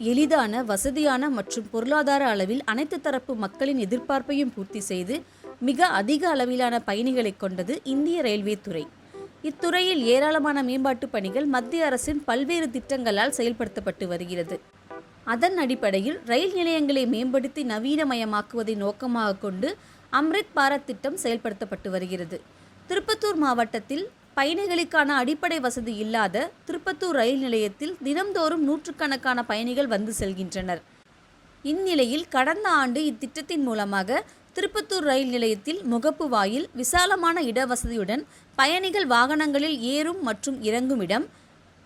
எளிதான, வசதியான மற்றும் பொருளாதார அளவில் அனைத்து தரப்பு மக்களின் எதிர்பார்ப்பையும் பூர்த்தி செய்து மிக அதிக அளவிலான பயணிகளை கொண்டது இந்திய ரயில்வே துறை. இத்துறையில் ஏராளமான மேம்பாட்டு பணிகள் மத்திய அரசின் பல்வேறு திட்டங்களால் செயல்படுத்தப்பட்டு வருகிறது. அதன் அடிப்படையில் ரயில் நிலையங்களை மேம்படுத்தி நவீனமயமாக்குவதை நோக்கமாக கொண்டு அம்ரித் பாரத் திட்டம் செயல்படுத்தப்பட்டு வருகிறது. திருப்பத்தூர் மாவட்டத்தில் பயணிகளுக்கான அடிப்படை வசதி இல்லாத திருப்பத்தூர் ரயில் நிலையத்தில் தினம்தோறும் நூற்றுக்கணக்கான பயணிகள் வந்து செல்கின்றனர். இந்நிலையில் கடந்த ஆண்டு இத்திட்டத்தின் மூலமாக திருப்பத்தூர் ரயில் நிலையத்தில் முகப்பு வாயில், விசாலமான இடவசதியுடன் பயணிகள் வாகனங்களில் ஏறும் மற்றும் இறங்கும் இடம்,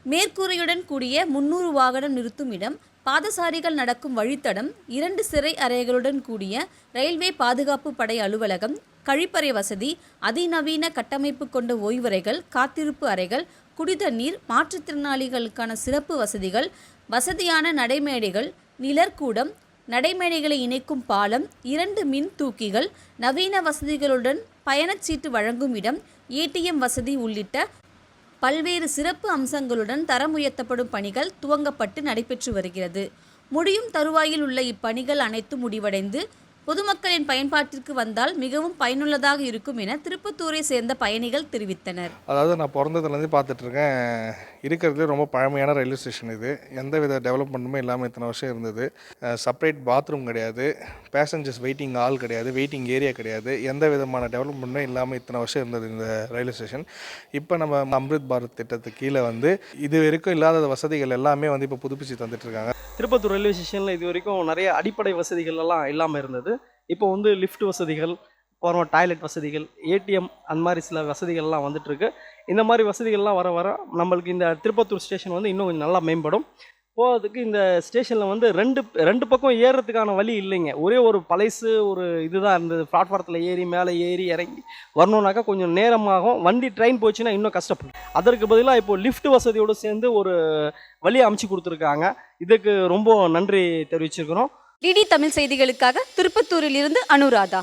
மேற்கூரையுடன் கூடிய 300 வாகனம் நிறுத்தும் இடம், பாதசாரிகள் நடக்கும் வழித்தடம், 2 சிறை அறைகளுடன் கூடிய ரயில்வே பாதுகாப்பு படை அலுவலகம், கழிப்பறை வசதி, அதிநவீன கட்டமைப்பு கொண்ட ஓய்வறைகள், காத்திருப்பு அறைகள், குடிதண்ணீர், மாற்றுத்திறனாளிகளுக்கான சிறப்பு வசதிகள், வசதியான நடைமேடைகள், நிழற்கூடம், நடைமேடைகளை இணைக்கும் பாலம், 2 மின் தூக்கிகள், நவீன வசதிகளுடன் பயணச்சீட்டு வழங்கும் இடம், ஏடிஎம் வசதி உள்ளிட்ட பல்வேறு சிறப்பு அம்சங்களுடன் தரம் உயர்த்தப்படும் பணிகள் துவங்கப்பட்டு நடைபெற்று வருகிறது. முடியும் தருவாயில் உள்ள இப்பணிகள் அனைத்தும் முடிவடைந்து பொதுமக்களின் பயன்பாட்டிற்கு வந்தால் மிகவும் பயனுள்ளதாக இருக்கும் என திருப்பத்தூரை சேர்ந்த பயணிகள் தெரிவித்தனர். அதாவது நான் பிறந்ததுலேருந்து பார்த்துட்ருக்கேன், இருக்கிறதுலே ரொம்ப பழமையான ரயில்வே ஸ்டேஷன் இது. எந்த வித டெவலப்மெண்ட்டுமே இல்லாமல் இத்தனை வருஷம் இருந்தது. செப்பரேட் பாத்ரூம் கிடையாது, பேசஞ்சர்ஸ் வெயிட்டிங் ஹால் கிடையாது, வெயிட்டிங் ஏரியா கிடையாது, எந்த விதமான டெவலப்மெண்ட்டுமே இல்லாமல் இத்தனை வருஷம் இருந்தது இந்த ரயில்வே ஸ்டேஷன். இப்போ நம்ம அம்ரித் பாரத் திட்டத்துக்கு கீழே இது வரைக்கும் இல்லாத வசதிகள் எல்லாமே இப்போ புதுப்பிச்சு தந்துட்டுருக்காங்க. திருப்பத்தூர் ரயில்வே ஸ்டேஷனில் இது வரைக்கும் நிறைய அடிப்படை வசதிகள் எல்லாம் இல்லாமல் இருந்தது. இப்போ லிஃப்ட் வசதிகள், அப்புறம் டாய்லெட் வசதிகள், ஏடிஎம், அந்த மாதிரி சில வசதிகள்லாம் வந்துட்டுருக்கு. இந்த மாதிரி வசதிகள்லாம் வர வர நம்மளுக்கு இந்த திருப்பத்தூர் ஸ்டேஷன் இன்னும் கொஞ்சம் நல்லா மேம்படும். போகிறதுக்கு இந்த ஸ்டேஷனில் ரெண்டு பக்கம் ஏறுறதுக்கான வழி இல்லைங்க. ஒரே ஒரு பழைசு ஒரு இதுதான் இருந்தது. பிளாட்ஃபாரத்தில் ஏறி மேலே ஏறி இறங்கி வரணுன்னாக்கா கொஞ்சம் நேரமாகும். வண்டி ட்ரெயின் போச்சுன்னா இன்னும் கஷ்டப்படும். அதற்கு பதிலாக இப்போது லிஃப்ட் வசதியோடு சேர்ந்து ஒரு வழி அமைச்சு கொடுத்துருக்காங்க. இதுக்கு ரொம்ப நன்றி தெரிவிச்சிருக்கிறோம். டிடி தமிழ் செய்திகளுக்காக திருப்பத்தூரில் இருந்து அனுராதா.